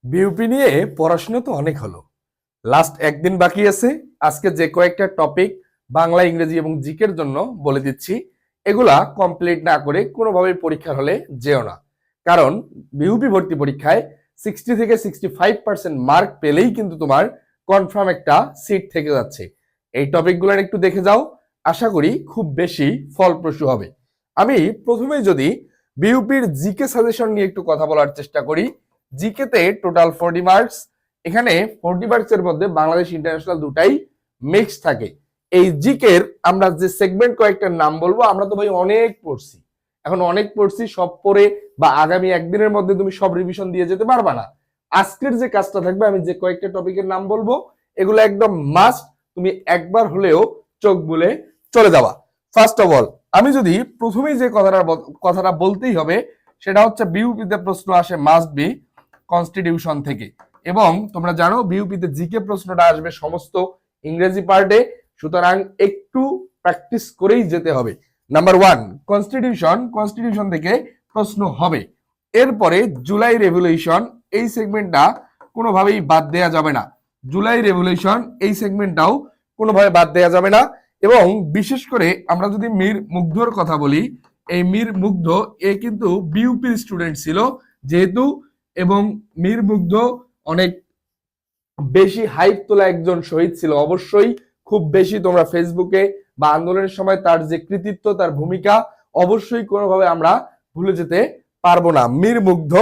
BUP নিয়ে পড়াশোনা তো অনেক হলো। লাস্ট একদিন বাকি আছে। আজকে যে কয়েকটা টপিক বাংলা, ইংরেজি এবং জিকের জন্য বলে দিচ্ছি, এগুলা কমপ্লিট না করে কোনোভাবেই পরীক্ষার হলে যেও না। কারণ বিউপি ভর্তি পরীক্ষায় 60 থেকে 65% মার্ক পেলেই কিন্তু তোমার কনফার্ম একটা সিট থেকে যাচ্ছে। এই টপিকগুলো একটু দেখে যাও, আশা করি খুব বেশি ফলপ্রসূ হবে। আমি প্রথমেই যদি বিউপির জিকে সাজেশন নিয়ে একটু কথা বলার চেষ্টা করি। জিকে তে টোটাল 40 মার্কস। এখানে 40 মার্কসের মধ্যে বাংলাদেশ ইন্টারন্যাশনাল দুটাই মিক্স থাকে। এই জিকের আমরা যে সেগমেন্ট কয়েকটার নাম বলবো, আমরা তো ভাই অনেক পড়ছি, এখন অনেক পড়ছি, সব পড়ে বা আগামী একদিনের মধ্যে তুমি সব রিভিশন দিয়ে যেতে পারবা না। আজকের যে কাজটা থাকবে, আমি যে কয়েকটা টপিকের নাম বলবো এগুলো একদম মাস্ট, তুমি একবার হলেও চোখ বুলে চলে যাবা। ফার্স্ট অফ অল, আমি যদি প্রথমেই যে কথাটা বলতেই হবে, সেটা হচ্ছে বিউপিতে প্রশ্ন আসে মাস্ট বি কনস্টিটিউশন থেকে। এবং তোমরা জানো বিউপিতে জিকে প্রশ্নটা আসবে সমস্ত ইংরেজি পার্টে, সুতরাং একটু প্র্যাকটিস করেই যেতে হবে। নাম্বার ওয়ান, কনস্টিটিউশন থেকে প্রশ্ন হবে। এরপরে জুলাই রেভলিউশন, এই সেগমেন্টটা কোনোভাবেই বাদ দেয়া যাবে না। জুলাই রেভলিউশন এই সেগমেন্টটাও কোনোভাবে বাদ দেয়া যাবে না। এবং বিশেষ করে আমরা যদি মীর মুগ্ধর কথা বলি, এই মীর মুগ্ধ এ কিন্তু বিউপির স্টুডেন্ট ছিল যেহেতু, এবং মীর মুগ্ধ অনেক বেশি হাইপ তোলা একজন শহীদ ছিল। অবশ্যই খুব বেশি তোমরা ফেসবুকে বা আন্দোলনের সময় তার যে কৃতিত্ব, তার ভূমিকা অবশ্যই কোনোভাবে আমরা ভুলে যেতে পারবো না। মীর মুগ্ধ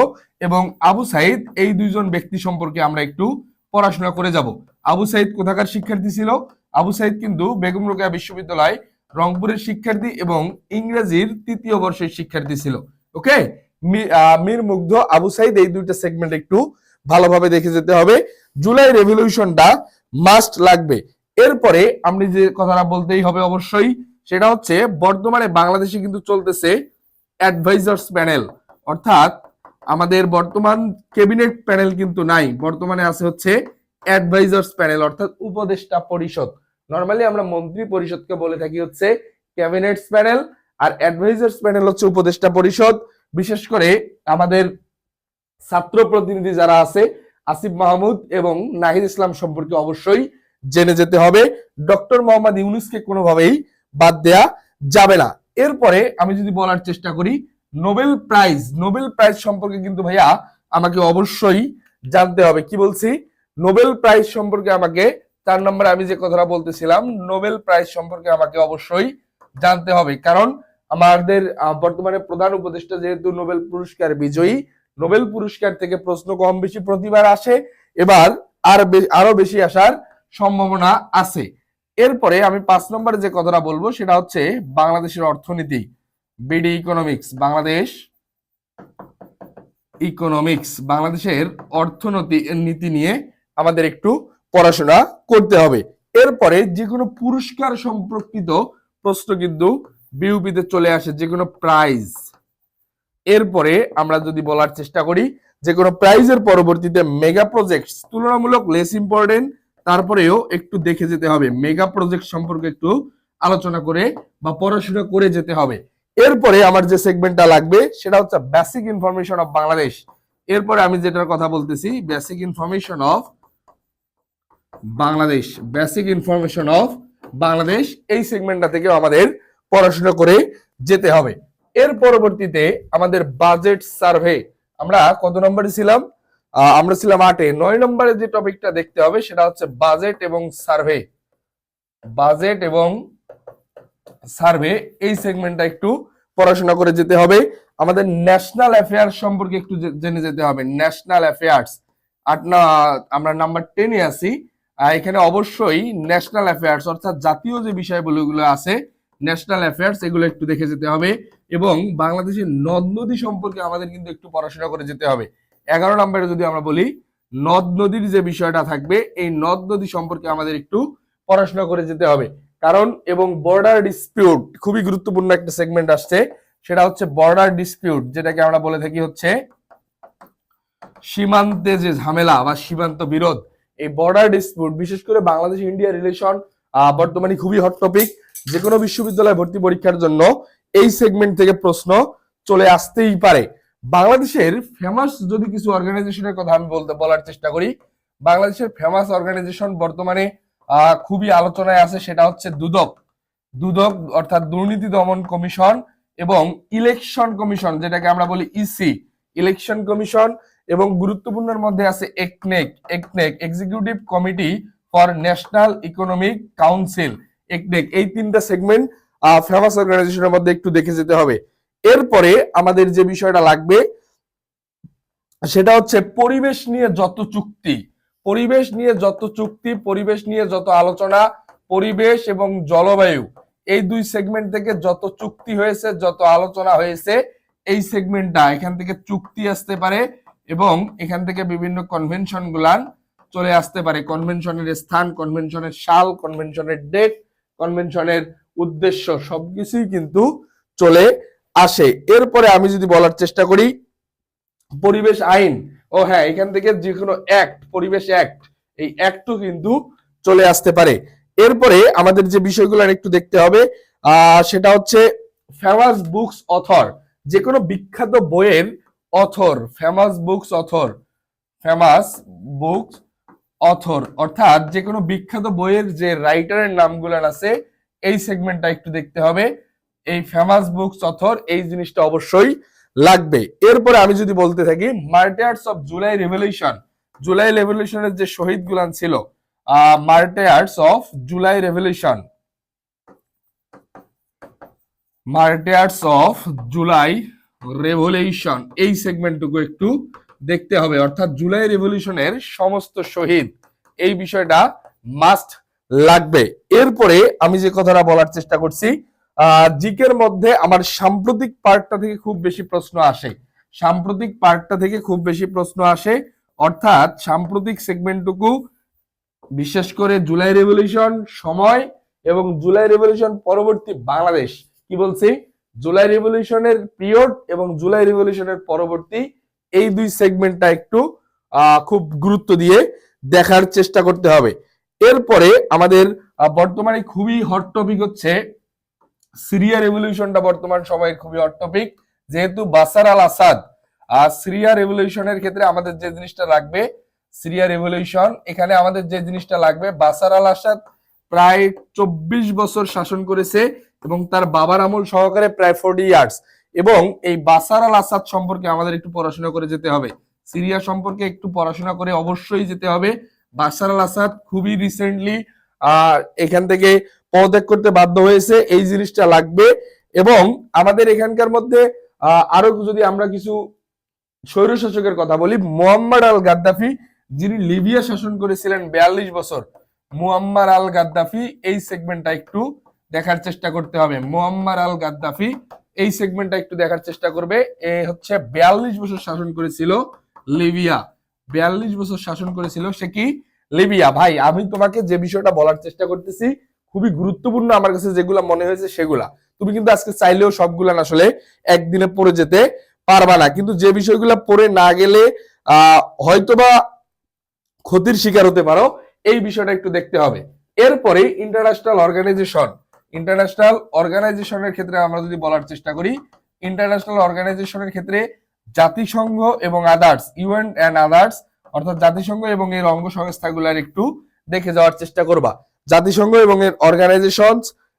এবং আবু সাইদ, এই দুইজন ব্যক্তি সম্পর্কে আমরা একটু পড়াশোনা করে যাব। আবু সাইদ কোথাকার শিক্ষার্থী ছিল? আবু সাইদ কিন্তু বেগম রোকেয়া বিশ্ববিদ্যালয় রংপুরের শিক্ষার্থী এবং ইংরেজির 3য় বর্ষের শিক্ষার্থী ছিল। ওকে, মীর মুগ্ধ, আবু সাইদ, এই দুইটা সেগমেন্ট একটু ভালোভাবে দেখে যেতে হবে। জুলাই রেভলিউশনটা মাস্ট লাগবে। এরপরে আমি যে কথাটা বলতেই হবে অবশ্যই, সেটা হচ্ছে বর্তমানে বাংলাদেশে কিন্তু চলতেছে অ্যাডভাইজার্স প্যানেল, অর্থাৎ আমাদের বর্তমান ক্যাবিনেট প্যানেল কিন্তু নাই, বর্তমানে আছে হচ্ছে অ্যাডভাইজার্স প্যানেল, অর্থাৎ উপদেষ্টা পরিষদ। নরমালি আমরা মন্ত্রী পরিষদকে বলে থাকি হচ্ছে ক্যাবিনেটস প্যানেল, আর অ্যাডভাইজার্স প্যানেল হচ্ছে উপদেষ্টা পরিষদ। বিশেষ করে আমাদের ছাত্র প্রতিনিধি যারা আছে, আসিফ মাহমুদ এবং নাহিদ ইসলাম সম্পর্কে অবশ্যই জেনে যেতে হবে। ডক্টর মোহাম্মদ ইউনূসকে কোনোভাবেই বাদ দেয়া যাবে না। এরপরে আমি যদি বলার চেষ্টা করি নোবেল প্রাইজ সম্পর্কে কিন্তু ভাইয়া আমাকে অবশ্যই জানতে হবে। কি বলছি? নোবেল প্রাইজ সম্পর্কে আমাকে 4 নম্বরে আমি যে কথাটা বলতেছিলাম, নোবেল প্রাইজ সম্পর্কে আমাকে অবশ্যই জানতে হবে। কারণ আমাদের বর্তমানে প্রধান উপদেষ্টা যেহেতু নোবেল পুরস্কার বিজয়ী, নোবেল পুরস্কার থেকে প্রশ্ন কম বেশি প্রতিবার আসে, এবার আরো বেশি আসার সম্ভাবনা আছে। এরপরে আমি 5 নম্বরে যে কথাটা বলবো সেটা হচ্ছে বাংলাদেশের অর্থনীতি, বিডি ইকোনমিক্স, বাংলাদেশের অর্থনীতি নীতি নিয়ে আমাদের একটু পড়াশোনা করতে হবে। এরপরে যে কোনো পুরস্কার সম্পর্কিত প্রশ্ন কিন্তু বিউপিতে চলে আসে, যে কোনো প্রাইজ। এরপরে আমরা যদি বলার চেষ্টা করি, যে কোনো প্রাইজের পরবর্তীতে মেগা প্রজেক্ট তুলনামূলক লেস ইম্পর্টেন্ট, তারপরেও একটু দেখে যেতে হবে, মেগা প্রজেক্ট সম্পর্কে একটু আলোচনা করে বা পড়াশোনা করে যেতে হবে। এরপরে আমার যে সেগমেন্টটা লাগবে সেটা হচ্ছে বেসিক ইনফরমেশন অফ বাংলাদেশ। এরপরে আমি যেটার কথা বলতেছি বেসিক ইনফরমেশন অফ বাংলাদেশ, এই সেগমেন্টটা থেকেও আমাদের পড়াশোনা করে যেতে হবে। এর পরবর্তীতে আমাদের বাজেট সার্ভে, আমরা কত নম্বরে ছিলাম? আমরা ছিলাম 8-এ। 9 নম্বরে যে টপিকটা দেখতে হবে সেটা হচ্ছে বাজেট এবং সার্ভে, এই সেগমেন্টটা একটু পড়াশোনা করে যেতে হবে। আমাদের ন্যাশনাল অ্যাফেয়ার্স সম্পর্কে একটু জেনে যেতে হবে। ন্যাশনাল অ্যাফেয়ার্স আমরা নাম্বার 10-এ আছি। এখানে অবশ্যই ন্যাশনাল অ্যাফেয়ার্স অর্থাৎ জাতীয় যে বিষয়গুলো আছে, ন্যাশনাল অ্যাফেয়ার্স, এগুলো একটু দেখে যেতে হবে। এবং বাংলাদেশের নদ নদী সম্পর্কে আমাদের কিন্তু একটু পড়াশোনা করে যেতে হবে। 11 নম্বরে যদি আমরা বলি নদ নদীর যে বিষয়টা থাকবে, এই নদ নদী সম্পর্কে আমাদের একটু পড়াশোনা করে যেতে হবে। কারণ এবং বর্ডার ডিসপিউট, খুবই গুরুত্বপূর্ণ একটা সেগমেন্ট আসছে, সেটা হচ্ছে বর্ডার ডিসপিউট, যেটাকে আমরা বলে থাকি হচ্ছে সীমান্তে যে ঝামেলা বা সীমান্ত বিরোধ। এই বর্ডার ডিসপিউট, বিশেষ করে বাংলাদেশ ইন্ডিয়া রিলেশন বর্তমানে খুবই হট টপিক। যে কোনো বিশ্ববিদ্যালয় ভর্তি পরীক্ষার জন্য এই সেগমেন্ট থেকে প্রশ্ন চলে আসতেই পারে। বাংলাদেশের ফেমাস যদি কিছু অর্গানাইজেশনের কথা আমি বলার চেষ্টা করি, বাংলাদেশের ফেমাস অর্গানাইজেশন বর্তমানে খুবই আলোচনায় আছে, সেটা হচ্ছে দুদক। দুদক অর্থাৎ দুর্নীতি দমন কমিশন এবং ইলেকশন কমিশন, যেটাকে আমরা বলি ইসি, ইলেকশন কমিশন, এবং গুরুত্বপূর্ণের মধ্যে আছে একনেক, একনেক executive committee for national economic council, একনেক। এই তিনটা সেগমেন্ট ফেমাস অর্গানাইজেশনের মধ্যে একটু দেখে যেতে হবে। এরপরে আমাদের যে বিষয়টা লাগবে সেটা হচ্ছে পরিবেশ নিয়ে যত চুক্তি, পরিবেশ নিয়ে যত চুক্তি, পরিবেশ নিয়ে যত আলোচনা, পরিবেশ এবং জলবায়ু, এই দুই সেগমেন্ট থেকে যত চুক্তি হয়েছে, যত আলোচনা হয়েছে, এই সেগমেন্টটা এখান থেকে চুক্তি আসতে পারে এবং এখান থেকে বিভিন্ন কনভেনশন গুলান চলে আসতে পারে। কনভেনশনের স্থান, কনভেনশনের সাল, কনভেনশনের ডেট, কনভেনশনের উদ্দেশ্য সবকিছুই কিন্তু চলে আসে। এরপরে আমি যদি বলার চেষ্টা করি পরিবেশ আইন, ও হ্যাঁ, এখান থেকে যে কোনো অ্যাক্ট, পরিবেশ অ্যাক্ট, এই অ্যাক্টও কিন্তু চলে আসতে পারে। এরপরে আমাদের যে বিষয়গুলো একটু দেখতে হবে সেটা হচ্ছে ফেমাস বুকস অথর, যে কোনো বিখ্যাত বইয়ের author, famous books author, famous books author অর্থাৎ যে কোনো বিখ্যাত বইয়ের যে রাইটারের নামগুলো আছে, এই সেগমেন্টটা একটু দেখতে হবে। এই ফেমাস বুকস অথর, এই জিনিসটা অবশ্যই লাগবে। এরপরে আমি যদি বলতে থাকি মার্টায়ার্স অফ জুলাই রেভলিউশন, জুলাই রেভলিউশনের যে শহীদ গুলান ছিল, martyrs of July revolution, martyrs of July revolution, এই সেগমেন্টটুকু একটু দেখতে হবে। অর্থাৎ জুলাই রেভলিউশনের সমস্ত শহীদ, এই বিষয়টা মাস্ট লাগবে। এরপরে আমি যে কথাটা বলার চেষ্টা করছি, জিকের মধ্যে আমার সাম্প্রতিক পার্টটা থেকে খুব বেশি প্রশ্ন আসে, সাম্প্রতিক পার্টটা থেকে খুব বেশি প্রশ্ন আসে। অর্থাৎ সাম্প্রতিক সেগমেন্টটুকু বিশেষ করে জুলাই রেভলিউশন সময় এবং জুলাই রেভলিউশন পরবর্তী বাংলাদেশ, কি বলছি, জুলাই রেভলিউশনের পিরিয়ড এবং জুলাই রেভলিউশনের পরবর্তী, এই দুই সেগমেন্টটা একটু খুব গুরুত্ব দিয়ে দেখার চেষ্টা করতে হবে। এরপরে আমাদের বর্তমানে খুবই হট টপিক হচ্ছে সিরিয়া রেভলিউশনটা, বর্তমান সময়ের খুবই হট টপিক, যেহেতু বাশার আল আসাদ, সিরিয়া রেভলিউশনের ক্ষেত্রে আমাদের যে জিনিসটা লাগবে, সিরিয়া রেভলিউশন, এখানে আমাদের যে জিনিসটা লাগবে, বাশার আল আসাদ প্রায় 24 বছর শাসন করেছে এবং তার বাবার আমল সহকারে প্রায় 40 ইয়ার্স, এবং এই বাশার আল আসাদ সম্পর্কে আমাদের একটু পড়াশোনা করে যেতে হবে, সিরিয়া সম্পর্কে একটু পড়াশোনা করে অবশ্যই যেতে হবে। বাশার আল আসাদ খুবই রিসেন্টলি এখান থেকে পদত্যাগ করতে বাধ্য হয়েছে, এই জিনিসটা লাগবে। এবং আমাদের এখানকার মধ্যে আরো যদি আমরা কিছু স্বৈরশাসকের কথা বলি, মুয়াম্মার আল গাদ্দাফি, যিনি লিবিয়া শাসন করেছিলেন 42 বছর, মুয়াম্মার আল গাদ্দাফি, এই সেগমেন্টটা একটু দেখার চেষ্টা করতে হবে। মুয়াম্মার আল গাদ্দাফি, এই সেগমেন্টটা একটু দেখার চেষ্টা করবে। এ হচ্ছে 42 বছর শাসন করেছিল লিবিয়া, 42 বছর শাসন করেছিল সে কি, লিবিয়া। ভাই আমি তোমাকে যে বিষয়টা বলার চেষ্টা করতেছি খুবই গুরুত্বপূর্ণ, আমার কাছে যেগুলা মনে হয়েছে সেগুলা, তুমি কিন্তু আজকে চাইলেও সবগুলা আসলে একদিনে পড়ে যেতে পারবা না, কিন্তু যে বিষয়গুলো পড়ে না গেলে হয়তোবা ক্ষতির শিকার হতে পারো, এই বিষয়টা একটু দেখতে হবে। এরপরে ইন্টারন্যাশনাল অর্গানাইজেশন, ইন্টারন্যাশনাল অর্গানাইজেশনের ক্ষেত্রে আমরা যদি বলার চেষ্টা করি, ইন্টারন্যাশনাল অর্গানাইজেশনের ক্ষেত্রে জাতিসংঘ এবং আদার্স, ইউএন এন্ড আদার্স, অর্থাৎ জাতিসংঘ এবং এর অঙ্গ সংস্থাগুলোর একটু দেখে যাওয়ার চেষ্টা করবা। জাতিসংঘ এবং এর অর্গানাইজেশন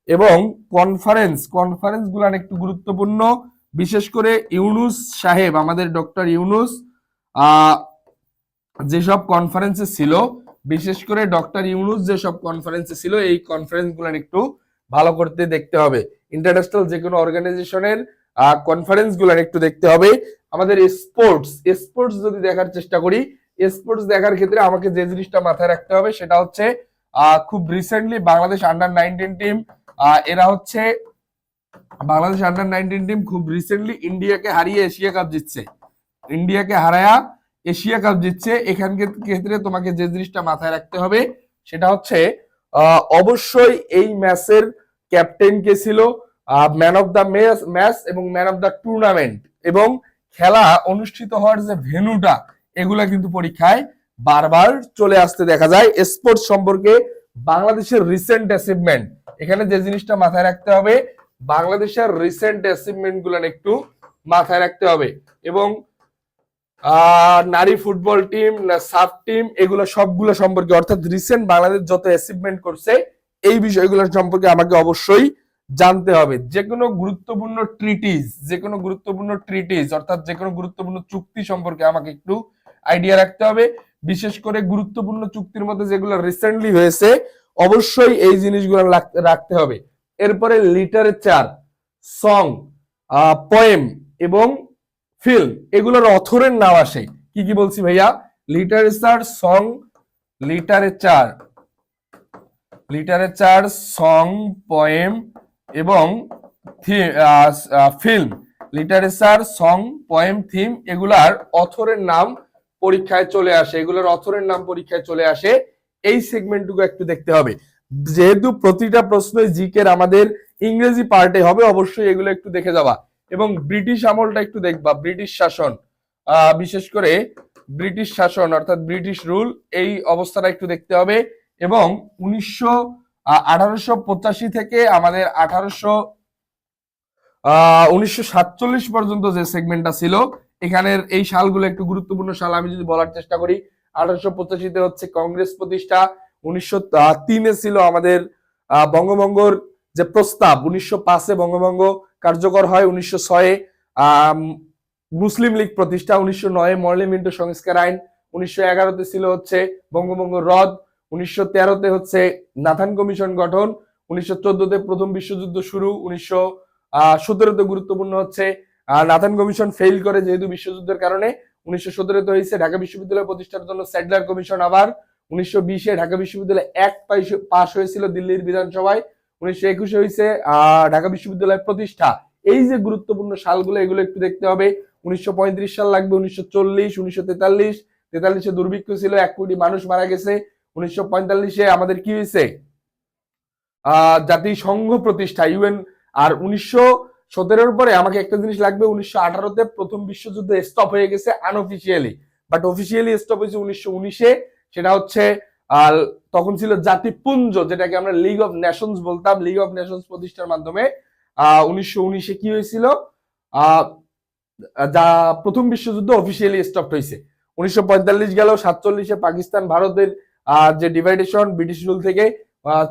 এবং কনফারেন্স, কনফারেন্স গুলান একটু গুরুত্বপূর্ণ, বিশেষ করে ইউনুস সাহেব, আমাদের ডক্টর ইউনুস যেসব কনফারেন্সে ছিল, বিশেষ করে ডক্টর ইউনুস যেসব কনফারেন্সে ছিল, এই কনফারেন্স গুলো একটু ভালো করতে দেখতে হবে। ইন্টারন্যাশনাল যে কোনো অর্গানাইজেশনের কনফারেন্স গুলো একটু দেখতে হবে। আমাদের স্পোর্টস, স্পোর্টস যদি দেখার চেষ্টা করি, স্পোর্টস দেখার ক্ষেত্রে আমাকে যে জিনিসটা মাথায় রাখতে হবে সেটা হচ্ছে খুব রিসেন্টলি বাংলাদেশ আন্ডার-19 টিম, এরা হচ্ছে বাংলাদেশ আন্ডার-19 টিম খুব রিসেন্টলি ইন্ডিয়াকে হারিয়ে এশিয়া কাপ জিতছে, ইন্ডিয়াকে হারায়া এশিয়া কাপ জিতছে। এখানকার ক্ষেত্রে তোমাকে যে জিনিসটা মাথায় রাখতে হবে সেটা হচ্ছে অবশ্যই এই ম্যাচের ক্যাপ্টেন কে ছিল, ম্যান অফ দ্য ম্যাচ এবং ম্যান অফ দ্য টুর্নামেন্ট, এবং খেলা অনুষ্ঠিত হওয়ার যে ভেন্যুটা, এগুলা কিন্তু পরীক্ষায় বারবার চলে আসতে দেখা যায়। স্পোর্টস সম্পর্কে বাংলাদেশের রিসেন্ট অ্যাচিভমেন্ট, এখানে যে জিনিসটা মাথায় রাখতে হবে, বাংলাদেশের রিসেন্ট অ্যাচিভমেন্ট গুলো একটু মাথায় রাখতে হবে। এবং নারী ফুটবল টিম, সাব টিম, এগুলো সবগুলো সম্পর্কে, অর্থাৎ রিসেন্ট বাংলাদেশ যত অ্যাচিভমেন্ট করছে এই বিষয়গুলো সম্পর্কে আমাকে অবশ্যই জানতে হবে। যে কোনো গুরুত্বপূর্ণ ট্রিটিস অর্থাৎ যে কোনো গুরুত্বপূর্ণ চুক্তি সম্পর্কে আমাকে একটু আইডিয়া রাখতে হবে। বিশেষ করে গুরুত্বপূর্ণ চুক্তির মধ্যে যেগুলো রিসেন্টলি হয়েছে অবশ্যই এই জিনিসগুলো রাখতে হবে। এরপরে লিটারেচার, সং, পোয়েম এবং ফিল্ম, এগুলোর অথরের নাম আসে। কি কি বলছি ভাইয়া? Literature, song, literature, song, poem এবং film. Literature, song, poem, theme, এগুলার অথরের নাম পরীক্ষায় চলে আসে। এই সেগমেন্টটুকু একটু দেখতে হবে। যেহেতু প্রতিটা প্রশ্নই জিকের আমাদের ইংরেজি পার্টে হবে, অবশ্যই এগুলো একটু দেখে যাবা। এবং ব্রিটিশ আমলটা একটু দেখবা, ব্রিটিশ শাসন, বিশেষ করে ব্রিটিশ শাসন অর্থাৎ ব্রিটিশ রুল, এই অবস্থাটা একটু দেখতে হবে। এবং 1885 থেকে আমাদের 1947 পর্যন্ত যে সেগমেন্টটা ছিল, এখানের এই সালগুলো একটু গুরুত্বপূর্ণ সাল আমি যদি বলার চেষ্টা করি। 1885-তে হচ্ছে কংগ্রেস প্রতিষ্ঠা, 1903-এ ছিল আমাদের বঙ্গভঙ্গর যে প্রস্তাব, 1905-এ বঙ্গভঙ্গ কার্যকর হয়, 1906-এ মুসলিম লীগ প্রতিষ্ঠা, 1909-এ মরলি মিন্টো সংস্কার আইন, 1911-তে ছিল হচ্ছে বঙ্গভঙ্গ রদ, 1913-তে হচ্ছে নাথান কমিশন গঠন, 1914-তে প্রথম বিশ্বযুদ্ধ শুরু, 1917-তে গুরুত্বপূর্ণ হচ্ছে নাথান কমিশন ফেল করে যেহেতু বিশ্বযুদ্ধের কারণে, 1917-তে হয়েছে ঢাকা বিশ্ববিদ্যালয় প্রতিষ্ঠার জন্য স্যাডলার কমিশন। আবার 1920-এ ঢাকা বিশ্ববিদ্যালয় অ্যাক্ট পাস হয়েছিল দিল্লির বিধানসভায়, 1921-এ হয়েছে ঢাকা বিশ্ববিদ্যালয় প্রতিষ্ঠা। এই যে গুরুত্বপূর্ণ সালগুলো, এগুলো একটু দেখতে হবে। 1935 সাল লাগবে, 1940, 1943-এ দুর্ভিক্ষ ছিল, 1 কোটি মানুষ মারা গেছে, 1945-এ আমাদের কি হয়েছে জাতিসংঘ প্রতিষ্ঠা, ইউএন। আর 1917-এর পরে আমাকে একটা জিনিস লাগবে, 1918-তে প্রথম বিশ্বযুদ্ধ স্টপ হয়ে গেছে আনঅফিসিয়ালি, বাট অফিসিয়ালি স্টপ হয়েছে 1919-এ। সেটা হচ্ছে তখন ছিল জাতিপুঞ্জ, যেটাকে আমরা লিগ অফ নেশনস বলতাম। লিগ অফ নেশনস প্রতিষ্ঠার মাধ্যমে 1919-এ কি হয়েছিল, যা প্রথম বিশ্বযুদ্ধ অফিসিয়ালি স্টপ হয়েছে। 1945 গেল, 47-এ পাকিস্তান ভারতের যে ডিভাইডেশন ব্রিটিশ রুল থেকে,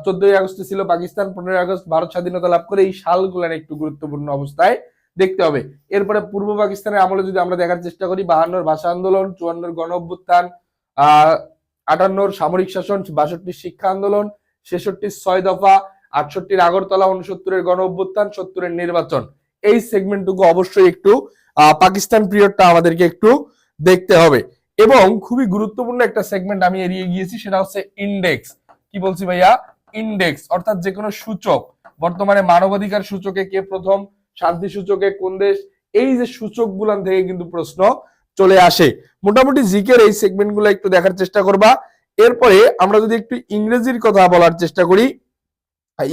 14ই আগস্ট ছিল পাকিস্তান, 15ই আগস্ট ভারত স্বাধীনতা লাভ করে। এই সালগুলো একটু গুরুত্বপূর্ণ অবস্থায় দেখতে হবে। এরপরে পূর্ব পাকিস্তানের আমলে যদি আমরা দেখার চেষ্টা করি, 52-র ভাষা আন্দোলন, 54-র গণ অভ্যুত্থান, 58-র সামরিক শাসন, 62-র শিক্ষা আন্দোলন, 66-র 6 দফা, 68-র আগরতলা, 69-এর গণ অভ্যুত্থান, 70-এর নির্বাচন। এই সেগমেন্টটুকু অবশ্যই একটু পাকিস্তান পিরিয়ডটা আমাদেরকে একটু দেখতে হবে। এবং খুবই গুরুত্বপূর্ণ একটা সেগমেন্ট আমি এড়িয়ে গিয়েছি, সেটা হচ্ছে ইন্ডেক্স। কি বলছি ভাইয়া? ইন্ডেক্স, অর্থাৎ যে কোনো সূচক, বর্তমানে মানবাধিকার সূচকে কে প্রথম, শান্তি সূচকে কোন দেশ, এই যে সূচক গুলান থেকে কিন্তু প্রশ্ন চলে আসে। মোটামুটি জিকের এই সেগমেন্ট গুলো একটু দেখার চেষ্টা করবা। এরপরে আমরা যদি একটু ইংরেজির কথা বলার চেষ্টা করি,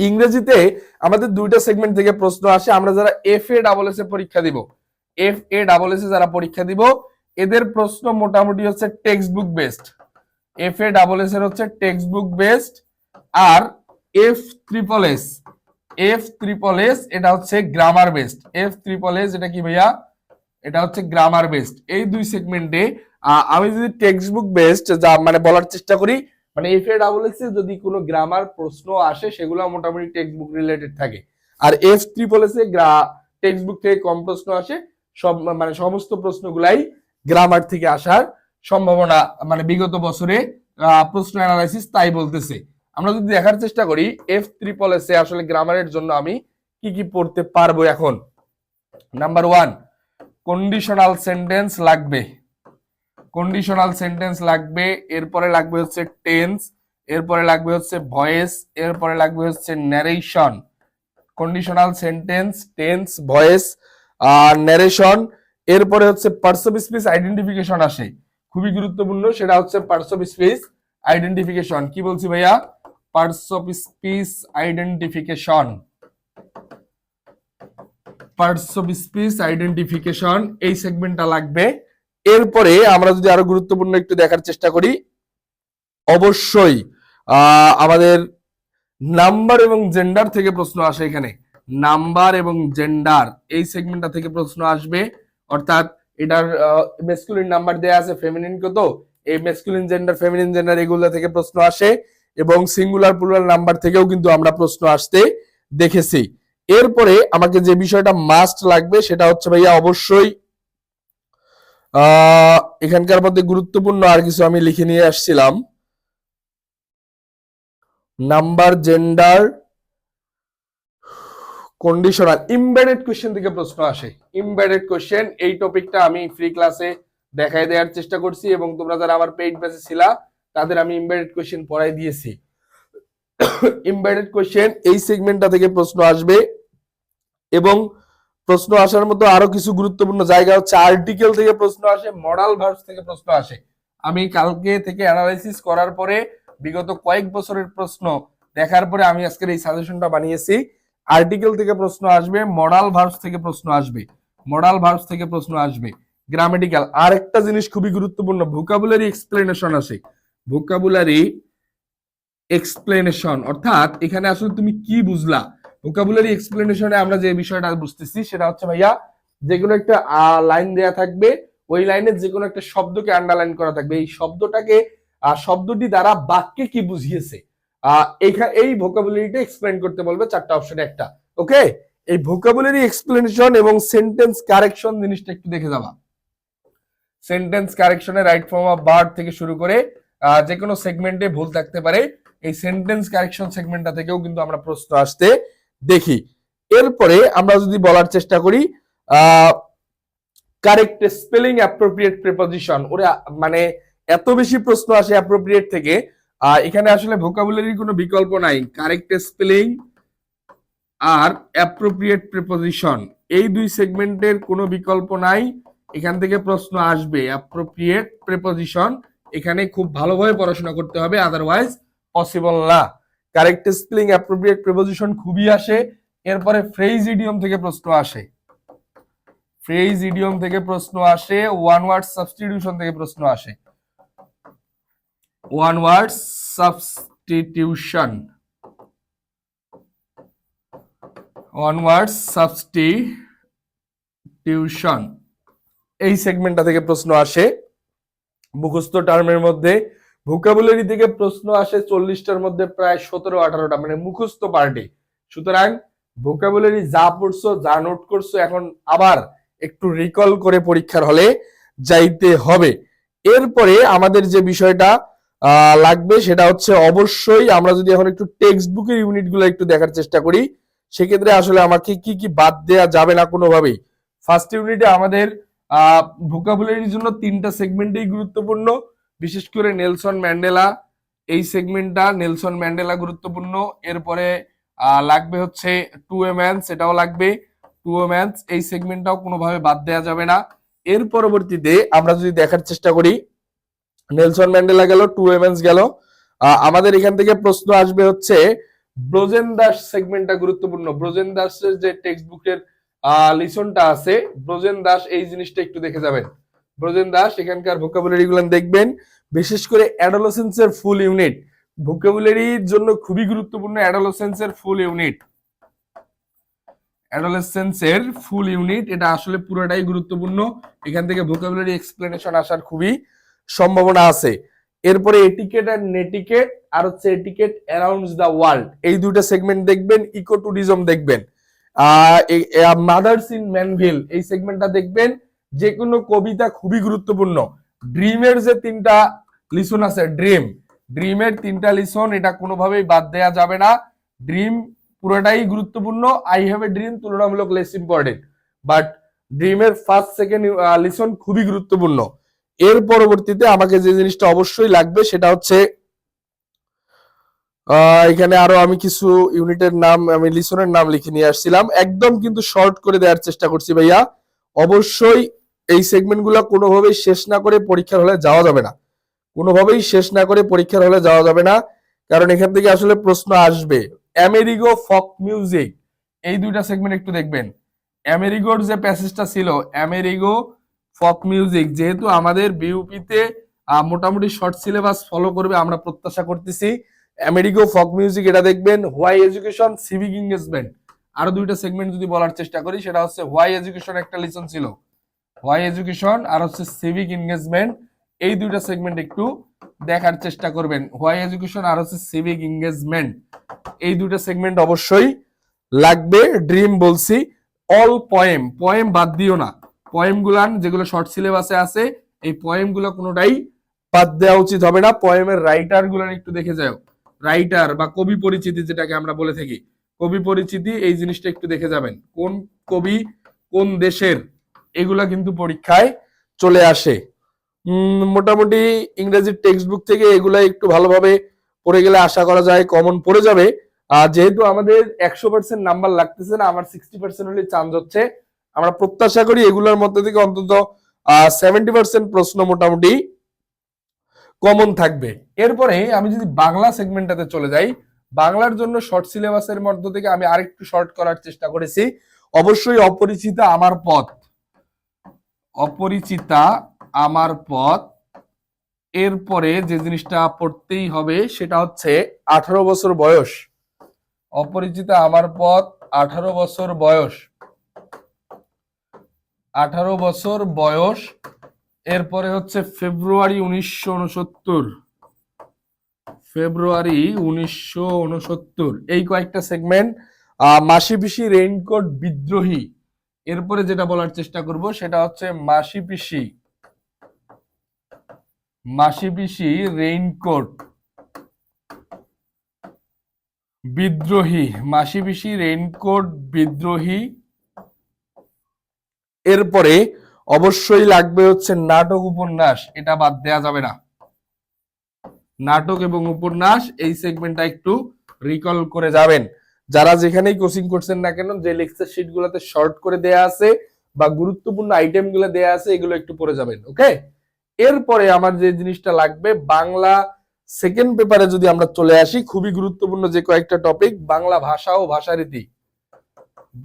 ইংরেজিতে আমাদের দুইটা সেগমেন্ট থেকে প্রশ্ন আসে। আমরা যারা FA/SSC পরীক্ষা দিব, FA/SSC যারা পরীক্ষা দিব, এদের প্রশ্ন মোটামুটি হচ্ছে টেক্সট বুক বেসড। FA/SSC এর হচ্ছে টেক্সট বুক বেসড। আর F/SSS এটা হচ্ছে গ্রামার বেসড। F/SSS এটা কি ভাইয়া? এটা হচ্ছে গ্রামার বেসড। এই দুই সেগমেন্টে আমি যদি টেক্সট বুক বেসড যা মানে বলার চেষ্টা করি, মানে FA/SSC যদি কোনো গ্রামার প্রশ্ন আসে সেগুলো মোটামুটি টেক্সট বুক রিলেটেড থাকে। আর F/SSS এ টেক্সট বুক থেকে কম প্রশ্ন আসে, সব মানে সমস্ত প্রশ্নগুলাই গ্রামার থেকে আসার সম্ভাবনা, মানে বিগত বছরে প্রশ্ন অ্যানালাইসিস তাই বলতেছে। আমরা যদি দেখার চেষ্টা করি F/SSS এ আসলে গ্রামারের জন্য আমি কি কি পড়তে পারবো এখন। নাম্বার 1, কন্ডিশনাল সেন্টেন্স লাগবে, কন্ডিশনাল সেন্টেন্স লাগবে। এরপরে লাগবে হচ্ছে টেন্স, এরপরে লাগবে হচ্ছে ভয়েস, এরপরে লাগবে হচ্ছে narration. Conditional sentence, tense, voice আর ন্যারেশন। এরপরে হচ্ছে পার্টস অফ স্পিচ আইডেন্টিফিকেশন আসে, খুবই গুরুত্বপূর্ণ, সেটা হচ্ছে পার্টস অফ স্পিচ আইডেন্টিফিকেশন। কি বলছি ভাইয়া? Parts of speech identification, parts of speech identification, এই সেগমেন্টটা লাগবে। এরপরে আমরা যদি আরো গুরুত্বপূর্ণ একটু দেখার চেষ্টা করি, অবশ্যই আমাদের নাম্বার এবং জেন্ডার থেকে প্রশ্ন আসে এখানে। নাম্বার এবং জেন্ডার এই সেগমেন্টটা থেকে প্রশ্ন আসবে, অর্থাৎ এটার মেসকুলিন নাম্বার দেয়া আছে, ফেমিনিন কত, এই মেসকুলিন জেন্ডার ফেমিনিন জেন্ডার এগুলো থেকে প্রশ্ন আসে, এবং সিঙ্গুলার প্লুরাল নাম্বার থেকেও কিন্তু আমরা প্রশ্ন আসতে দেখেছি। এরপরে আমাকে যে বিষয়টা মাস্ট লাগবে সেটা হচ্ছে ভাইয়া অবশ্যই এখানকার মধ্যে গুরুত্বপূর্ণ আর কিছু আমি লিখে নিয়ে আসছিলাম, number gender conditional embedded question থেকে প্রশ্ন আসে। ইমবেডেড কোশ্চেন এই টপিকটা আমি ফ্রি ক্লাসে দেখাই দেওয়ার চেষ্টা করছি, এবং তোমরা যারা আমার পেইড ব্যাচে ছিলা তাদের আমি ইমবেডেড কোশ্চেন পড়াই দিয়েছি। ইমবেডেড কোশ্চেন এই সেগমেন্টটা থেকে প্রশ্ন আসবে, এবং প্রশ্ন আসার মতো আরো কিছু গুরুত্বপূর্ণ জায়গা হচ্ছে আর্টিকেল থেকে প্রশ্ন আসে, মডাল ভার্বস থেকে প্রশ্ন আসে। আমি কালকে থেকে অ্যানালাইসিস করার পরে বিগত কয়েক বছরের প্রশ্ন দেখার পরে আমি আজকের এই সাজেশনটা বানিয়েছি। আর্টিকেল থেকে প্রশ্ন আসবে, মডাল ভার্বস থেকে প্রশ্ন আসবে, মডাল ভার্বস থেকে প্রশ্ন আসবে, গ্রামেটিক্যাল। আর একটা জিনিস খুবই গুরুত্বপূর্ণ, ভোকাবুলারি এক্সপ্লেনেশন আসে, ভোকাবুলারি এক্সপ্লেনেশন, অর্থাৎ এখানে আসলে তুমি কি বুঝলা। ভোকাবুলারি এক্সপ্লেনেশনে আমরা যে বিষয়টা বুঝতেছি সেটা হচ্ছে ভাইয়া, যেগুলো একটা লাইন দেয়া থাকবে, ওই লাইনে যে কোনো একটা শব্দকে আন্ডারলাইন করা থাকবে, এই শব্দটাকে শব্দটি দ্বারা বাক্যে কি বুঝিয়েছে, এই ভোকাবুলারিটা এক্সপ্লেন করতে বলবে, চারটা অপশনে একটা। ওকে, এই ভোকাবুলারি এক্সপ্লেনেশন এবং সেন্টেন্স কারেকশন জিনিসটা একটু দেখে যাবা। সেন্টেন্স কারেকশনে রাইট ফর্ম অফ ভার্ব থেকে শুরু করে যে কোনো সেগমেন্টে ভুল থাকতে পারে, এই সেন্টেন্স কারেকশন সেগমেন্টটা থেকেও কিন্তু আমরা প্রশ্ন আসতে দেখি। এরপরে আমরা যদি বলার চেষ্টা করি কারেক্ট স্পেলিং অ্যাপ্রোপ্রিয়েট প্রিপজিশন, ওরা মানে এত বেশি প্রশ্ন আসে অ্যাপ্রোপ্রিয়েট থেকে, এখানে আসলে ভোকাবুলারির কোনো বিকল্প নাই। কারেক্ট স্পেলিং আর অ্যাপ্রোপ্রিয়েট প্রিপজিশন এই দুই সেগমেন্টের কোনো বিকল্প নাই, এখান থেকে প্রশ্ন আসবে। অ্যাপ্রোপ্রিয়েট প্রিপজিশন এখানে খুব ভালোভাবে পড়াশোনা করতে হবে, আদারওয়াইজ পসিবল না। কারেক্ট স্পেলিং অ্যাপ্রোপ্রিয়েট প্রিপজিশন খুবই আসে। এরপরে ফ্রেজ ইডিয়ম থেকে প্রশ্ন আসে, ফ্রেজ ইডিয়ম থেকে প্রশ্ন আসে, ওয়ান ওয়ার্ড সাবস্টিটিউশন থেকে প্রশ্ন আসে, one word substitution, one word substitution এই সেগমেন্টটা থেকে প্রশ্ন আসে। মুখস্থ টার্মের মধ্যে ভোকাবুলারি থেকে প্রশ্ন আসে 40টার মধ্যে প্রায় 17-18টা, মানে মুখস্থ পার্টি। সুতরাং ভোকাবুলারি যা পড়ছো, যা নোট করছো, এখন আবার একটু রিকল করে পরীক্ষার হলে যাইতে হবে। এরপরে আমাদের যে বিষয়টা লাগবে সেটা হচ্ছে অবশ্যই আমরা যদি এখন একটু টেক্সট বুকের ইউনিটগুলো একটু দেখার চেষ্টা করি, সেক্ষেত্রে আসলে আমাকে কি কি বাদ দেয়া যাবে না কোনোভাবেই। ফার্স্ট ইউনিটে আমাদের ভোকাবুলারির জন্য 3টা সেগমেন্টই গুরুত্বপূর্ণ, বিশেষ করে নেলসন ম্যান্ডেলা এই সেগমেন্টটা, নেলসন ম্যান্ডেলা গুরুত্বপূর্ণ। এরপরে লাগবে হচ্ছে টু এ ম্যান, সেটাও লাগবে, টু এ ম্যান এই সেগমেন্টটাও কোনোভাবে বাদ দেওয়া যাবে না। এর পরবর্তীতে আমরা যদি দেখার চেষ্টা করি, নেলসন ম্যান্ডেলা গেল, টু এ ম্যান গেল, আমাদের এখান থেকে প্রশ্ন আসবে হচ্ছে ব্রোজেন দাস সেগমেন্টটা গুরুত্বপূর্ণ। ব্রোজেন দাসের যে টেক্সট বুকের লিসনটা আছে, ব্রোজেন দাস এই জিনিসটা একটু দেখে যাবেন। ব্রোজেন দাস এখানকার ভোকাবুলারি গুলো দেখবেন, বিশেষ করে অ্যাডোলেসেন্সের ফুল ইউনিট, ভোকাবুলারির জন্য খুবই গুরুত্বপূর্ণ অ্যাডোলেসেন্সের ফুল ইউনিট, অ্যাডোলেসেন্সের ফুল ইউনিট এটা আসলে পুরোটাই গুরুত্বপূর্ণ, এখান থেকে ভোকাবুলারি এক্সপ্লেনেশন আসার খুবই সম্ভাবনা আছে। এরপরে এটিকেট আর নেটিকেট, আর হচ্ছে এটিকেট অ্যারাউন্ড দ্য ওয়ার্ল্ড, এই দুইটা সেগমেন্ট দেখবেন। ইকো ট্যুরিজম দেখবেন, মাদার্স ইন ম্যানভিল এই সেগমেন্টটা দেখবেন। যে কোনো কবিতা খুবই গুরুত্বপূর্ণ। ড্রিমের যে 3টা লিসন আছে, ড্রিমের 3টা লিসন, এটা কোনোভাবেই বাদ দেয়া যাবে না। ড্রিম পুরোটাই গুরুত্বপূর্ণ, আই হ্যাভ এ ড্রিম তুলনামূলক লেস ইম্পর্টেন্ট, বাট ড্রিমের ফার্স্ট সেকেন্ড লিসন খুবই গুরুত্বপূর্ণ। এর পরবর্তীতে আমাকে যে জিনিসটা অবশ্যই লাগবে সেটা হচ্ছে এখানে আরো আমি কিছু ইউনিটের নাম, আমি লিসনের নাম লিখে নিয়ে আসছিলাম, একদম কিন্তু শর্ট করে দেওয়ার চেষ্টা করছি ভাইয়া। অবশ্যই এই সেগমেন্টগুলো কোনোভাবেই শেষ না করে পরীক্ষার হলে যাওয়া যাবে না, কোনোভাবেই শেষ না করে পরীক্ষার হলে যাওয়া যাবে না, কারণ এখান থেকে আসলে প্রশ্ন আসবে। আমেরিগো, ফক মিউজিক এই দুইটা সেগমেন্ট একটু দেখবেন। আমেরিগোর যে প্যাসেজটা ছিল, আমেরিগো, ফক মিউজিক, যেহেতু আমাদের বিউপিতে মোটামুটি শর্ট সিলেবাস ফলো করবে আমরা প্রত্যাশা করতেছি, আমেরিগো, ফক মিউজিক এটা দেখবেন। হোয়াই এডুকেশন, সিভিক এঙ্গেজমেন্ট, আরো দুইটা সেগমেন্ট যদি বলার চেষ্টা করি, সেটা হচ্ছে হোয়াই এডুকেশন একটা লিসন ছিল, হোয়াই এডুকেশন, আর হচ্ছে সিভিক এনগেজমেন্ট। এই দুইটা সেগমেন্ট একটু দেখার চেষ্টা করবেন, হোয়াই এডুকেশন আর হচ্ছে সিভিক এনগেজমেন্ট, এই দুইটা সেগমেন্ট অবশ্যই লাগবে। ড্রিম বলছি, অল পয়েম, পয়েম বাদ দিও না, পয়েম গুলান যেগুলো শর্ট সিলেবাসে আছে এই পয়েম গুলো কোনোটাই বাদ দেওয়া উচিত হবে না। পয়েমের রাইটার গুলান একটু দেখে যাও, রাইটার বা কবি পরিচিতি যেটাকে আমরা বলে থাকি, কবি পরিচিতি, এই জিনিসটা একটু দেখে যাবেন, কোন কবি কোন দেশের, এগুলা কিন্তু পরীক্ষায় চলে আসে। মোটামুটি ইংরেজির টেক্সট বুক থেকে এগুলা একটু ভালোভাবে পড়ে গেলে আশা করা যায় কমন পড়ে যাবে। যেহেতু আমাদের 100% নাম্বার লাগতেছে না, আমার 60% হলে চান্স হচ্ছে, আমরা প্রত্যাশা করি এগুলোর মধ্যে থেকে অন্তত 70% প্রশ্ন মোটামুটি কমন থাকবে। এরপরে আমি যদি বাংলা সেগমেন্টটাতে চলে যাই, বাংলার জন্য শর্ট সিলেবাসের মধ্যে থেকে আমি আরেকটু শর্ট করার চেষ্টা করেছি। অবশ্যই অপরিচিতা আমার পথ, অপরিচিতা আমার পথ, এরপরে যে জিনিসটা পড়তেই হবে সেটা হচ্ছে 18 বছর বয়স, অপরিচিতা আমার পথ 18 বছর বয়স, 18 বছর বয়স। এরপরে হচ্ছে ফেব্রুয়ারি 1969, ফেব্রুয়ারি 1969, এই কয়েকটা সেগমেন্ট। মাসি পিসি রেইনকোট বিদ্রোহী, এরপরে যেটা বলার চেষ্টা করব সেটা হচ্ছে মাসি পিসি, মাসি পিসি রেইনকোট বিদ্রোহী, মাসি পিসি রেইনকোট বিদ্রোহী। এরপরে অবশ্যই লাগবে হচ্ছে নাটক উপন্যাস, এটা বাদ দেয়া যাবে না, নাটক এবং উপন্যাস এই সেগমেন্টটা একটু রিকল করে যাবেন। যারা যেখানেই কোচিং করছেন না কেন, যে লেকচার শিট গুলাতে শর্ট করে দেয়া আছে বা গুরুত্বপূর্ণ আইটেম গুলো দেয়া আছে, এগুলো একটু পড়ে যাবেন, ওকে। এরপরে আমার যে জিনিসটা লাগবে, বাংলা সেকেন্ড পেপারে যদি আমরা চলে আসি, খুবই গুরুত্বপূর্ণ যে কয়েকটা টপিক, বাংলা ভাষা ও ভাষারীতি,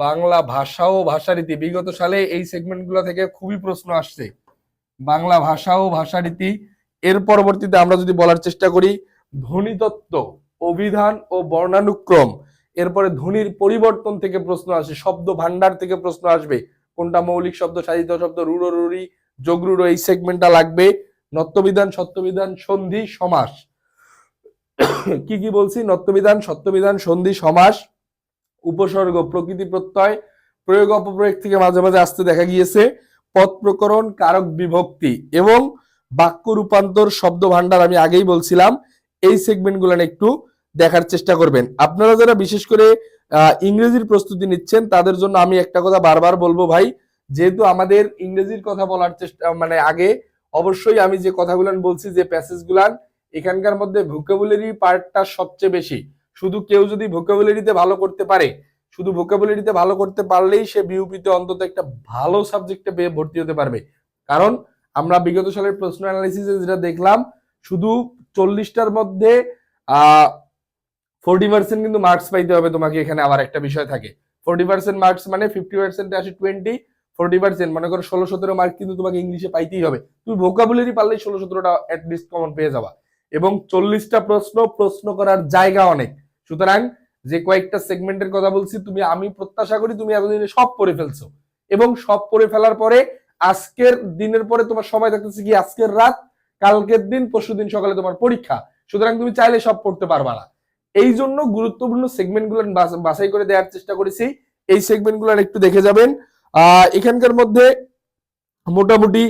বাংলা ভাষা ও ভাষারীতি, বিগত সালে এই সেগমেন্ট গুলো থেকে খুবই প্রশ্ন আসছে, বাংলা ভাষা ও ভাষারীতি। এর পরবর্তীতে আমরা যদি বলার চেষ্টা করি, ধ্বনিতত্ত্ব, অভিধান ও বর্ণানুক্রম, এরপরে ধ্বনির পরিবর্তন থেকে প্রশ্ন আসে, শব্দ ভান্ডার থেকে প্রশ্ন আসবে, কোনটা মৌলিক শব্দ, সাধিত শব্দ, রূঢ় রুড়ি, যোগ রূঢ়, এই সেগমেন্টটা লাগবে। নত্যবিধান, সত্যবিধান, সন্ধি, সমাস, কি কি বলছি, নত্যবিধান, সত্যবিধান, সন্ধি, সমাস, উপসর্গ, প্রকৃতি প্রত্যয়, প্রয়োগ অপপ্রয়োগ থেকে মাঝে মাঝে আসতে দেখা গিয়েছে, পদ প্রকরণ, কারক বিভক্তি এবং বাক্য রূপান্তর, শব্দ ভান্ডার, আমি আগেই বলছিলাম। এই সেগমেন্ট গুলো একটু দেখার চেষ্টা করবেন। আপনারা যারা বিশেষ করে ইংরেজির প্রস্তুতি নিচ্ছেন তাদের জন্য আমি একটা কথা বারবার বলবো ভাই, যেহেতু আমাদের ইংরেজির কথা বলার চেষ্টা মানে আগে অবশ্যই আমি যে কথাগুলো বলছি, যে প্যাসেজ গুলান, এখানকার মধ্যে ভোকাবুলারি পার্টটা সবচেয়ে বেশি। শুধু কেউ যদি ভোকাবুলারিতে ভালো করতে পারে, শুধু ভোকাবুলারিতে ভালো করতে পারলেই সে বিউপিতে অন্তত একটা ভালো সাবজেক্টে পেয়ে ভর্তি হতে পারবে। কারণ আমরা বিগত সালের প্রশ্ন অ্যানালাইসিসে যেটা দেখলাম, শুধু 40টার মধ্যে 40% কিন্তু মার্কস পাইতে হবে তোমাকে। এখানে আবার একটা বিষয় থাকে, 40% মার্কস মানে 50% আসে 20, 40% মনে করো 16-17 মার্ক কিন্তু তোমাকে ইংলিশে পাইতেই হবে। তুমি ভোকাবুলারি পারলেই 16-17টা অ্যাটলিস্ট কমন পেয়ে যাবা, এবং 40টা প্রশ্ন করার জায়গা অনেক। সুতরাং যে কয়েকটা সেগমেন্টের কথা বলছি, আমি প্রত্যাশা করি তুমি এতদিনে সব পড়ে ফেলছো, এবং সব পড়ে ফেলার পরে আজকের দিনের পরে তোমার সময় থাকতেছে কি আজকের রাত, কালকের দিন, পরশুদিন সকালে তোমার পরীক্ষা। সুতরাং তুমি চাইলে সব পড়তে পারবা না। এই জন্য গুরুত্বপূর্ণ সেগমেন্ট গুলো বাছাই করে দেওয়ার চেষ্টা করেছি, এই সেগমেন্ট গুলো একটু দেখে যাবেন। এখানকার মধ্যে মোটামুটি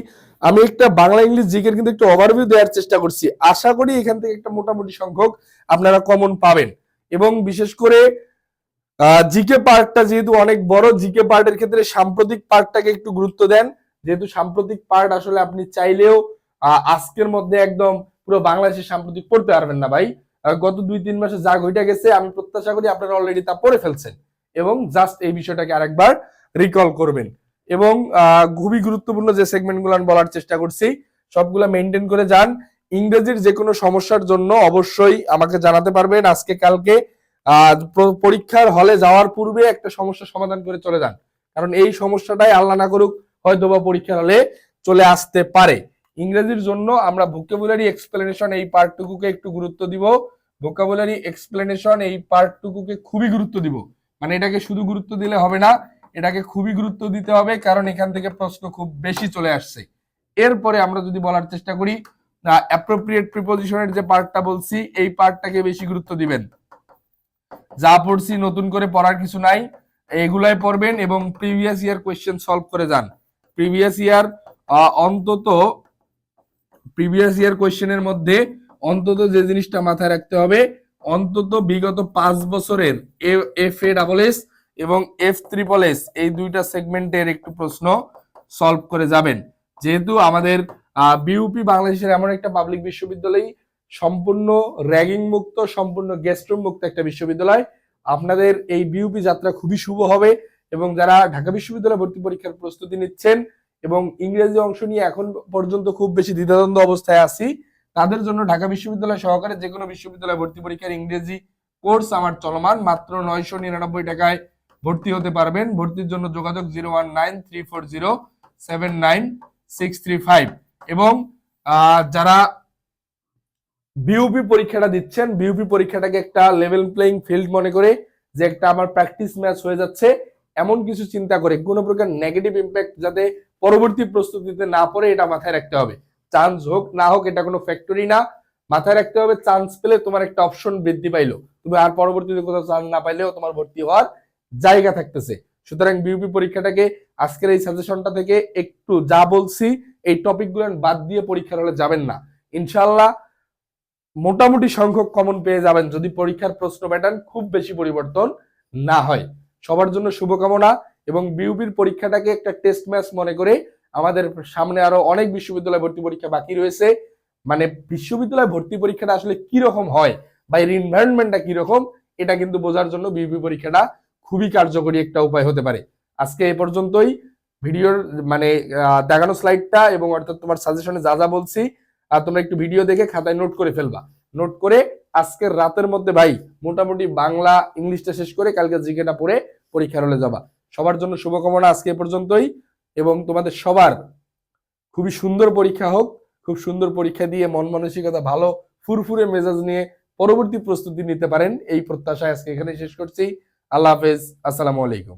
আমি একটা বাংলা ইংলিশ জিকের কিন্তু একটু ওভারভিউ দেওয়ার চেষ্টা করছি, আশা করি এখান থেকে একটা মোটামুটি সংখ্যক আপনারা কমন পাবেন। এবং বিশেষ করে জিকে পার্টটা যেহেতু অনেক বড়, জিকে পার্টের ক্ষেত্রে সাম্প্রতিক পার্টটাকে একটু গুরুত্ব দেন, যেহেতু সাম্প্রতিক পার্ট আসলে আপনি চাইলেও আজকের মধ্যে একদম পুরো বাংলাদেশের সাম্প্রতিক পড়তে পারবেন না ভাই। গত 2-3 মাসে যা ঘটে গেছে আমি প্রত্যাশা করি আপনারা অলরেডি তা পড়ে ফেলছেন, এবং জাস্ট এই বিষয়টাকে আরেকবার রিকল করবেন। এবং খুবই গুরুত্বপূর্ণ যে সেগমেন্ট গুলো বলার চেষ্টা করছি সবগুলা মেনটেন করে যান। ইংরেজির যে কোনো সমস্যার জন্য অবশ্যই আমাকে জানাতে পারবেন আজকে কালকে। পরীক্ষার হলে যাওয়ার পূর্বে একটা সমস্যার সমাধান করে চলে যান, কারণ এই সমস্যাটাই আল্লাহ না করুক হয়তো বা পরীক্ষার হলে চলে আসতে পারে। ইংরেজির জন্য আমরা ভোকাবুলারি এক্সপ্লেনেশন এই পার্টটুকুকে একটু গুরুত্ব দিব, ভোকাবুলারি এক্সপ্লেনেশন এই পার্টটুকুকে খুবই গুরুত্ব দিব। মানে এটাকে শুধু গুরুত্ব দিলে হবে না, এটাকে খুবই গুরুত্ব দিতে হবে, কারণ এখান থেকে প্রশ্ন খুব বেশি চলে আসছে। এরপরে আমরা যদি বলার চেষ্টা করি, অ্যাপ্রোপ্রিয়েট প্রিপোজিশনের যে পার্টটা বলছি, এই পার্টটাকে বেশি গুরুত্ব দিবেন। যা পড়ছি নতুন করে পড়ার কিছু নাই, এগুলাই পড়বেন এবং প্রিভিয়াস ইয়ার কোয়েশ্চেন সলভ করে যান। প্রিভিয়াস ইয়ার অন্তত প্রিভিয়াস ইয়ার কোয়েশ্চেনের মধ্যে অন্তত যে জিনিসটা মাথায় রাখতে হবে, অন্তত বিগত 5 বছরের FA/SSS এবং F/SSS এই দুইটা সেগমেন্টের একটু প্রশ্ন সলভ করে যাবেন। যেহেতু আমাদের বিউপি বাংলাদেশের এমন একটা পাবলিক বিশ্ববিদ্যালয়, সম্পূর্ণ র্যাগিং মুক্ত, সম্পূর্ণ গেস্টরুম মুক্ত একটা বিশ্ববিদ্যালয়, আপনাদের এই বিউপি যাত্রা খুবই শুভ হবে। এবং যারা ঢাকা বিশ্ববিদ্যালয় ভর্তি পরীক্ষার প্রস্তুতি নিচ্ছেন এবং ইংরেজি অংশ নিয়ে এখন পর্যন্ত খুব বেশি দ্বিধাদ্বন্দ্ব অবস্থায় আছি, তাদের জন্য ঢাকা বিশ্ববিদ্যালয় সহকারে যে কোনো বিশ্ববিদ্যালয় ভর্তি পরীক্ষার ইংরেজি কোর্স আমার চলমান, মাত্র 999 টাকায় ভর্তি হতে পারবেন। ভর্তির জন্য যোগাযোগ 0193407965। এবং যারা বিউপি পরীক্ষাটা দিচ্ছেন, বিউপি পরীক্ষাটাকে একটা লেভেল প্লেইং ফিল্ড মনে করে, যে একটা আমার প্র্যাকটিস ম্যাচ হয়ে যাচ্ছে, এমন কিছু চিন্তা করে কোনো প্রকার নেগেটিভ ইম্প্যাক্ট যাতে পরবর্তী প্রস্তুতিতে না পড়ে, এটা মাথায় রাখতে হবে। চান্স হোক না হোক এটা কোনো ফ্যাক্টরি না, মাথায় রাখতে হবে চান্স পেলে তোমার একটা অপশন বৃদ্ধি পাইলো, তুমি আর পরবর্তীতে কোথাও চান্স না পাইলেও তোমার ভর্তি হওয়ার জায়গা থাকতেছে। সুতরাং বিউপি পরীক্ষাটাকে আজকের এই সাজেশনটা থেকে একটু যা বলছি এই টপিকগুলো বাদ দিয়ে পরীক্ষার হলে যাবেন না। ইনশাআল্লাহ মোটামুটি সংখ্যক কমন পেয়ে যাবেন, যদি পরীক্ষার প্রশ্ন প্যাটার্ন খুব বেশি পরিবর্তন না হয়। সবার জন্য শুভকামনা। এবং বিউপির পরীক্ষাটাকে একটা টেস্ট ম্যাচ মনে করে, আমাদের সামনে আরো অনেক বিশ্ববিদ্যালয় ভর্তি পরীক্ষা বাকি রয়েছে, মানে বিশ্ববিদ্যালয় ভর্তি পরীক্ষাটা আসলে কিরকম হয় বা এর এনভায়রনমেন্টটা কিরকম, এটা কিন্তু বোঝার জন্য বিউপি পরীক্ষাটা খুবই কার্যকরী একটা উপায় হতে পারে। আজকে এ পর্যন্তই। ভিডিওর মানে দেখানো স্লাইডটা এবং অর্থাৎ তোমার সাজেশনে যা যা বলছি, আর তোমরা একটু ভিডিও দেখে খাতায় নোট করে ফেলবা। নোট করে আজকের রাতের মধ্যে ভাই মোটামুটি বাংলা ইংলিশটা শেষ করে কালকে জিকেটা পড়ে পরীক্ষার হলে যাবা। সবার জন্য শুভকামনা আজকে এ পর্যন্তই। এবং তোমাদের সবার খুবই সুন্দর পরীক্ষা হোক, খুব সুন্দর পরীক্ষা দিয়ে মন মানসিকতা ভালো, ফুরফুরে মেজাজ নিয়ে পরবর্তী প্রস্তুতি নিতে পারেন, এই প্রত্যাশায় আজকে এখানে শেষ করছি। আল্লাহ হাফেজ, আসসালামু আলাইকুম।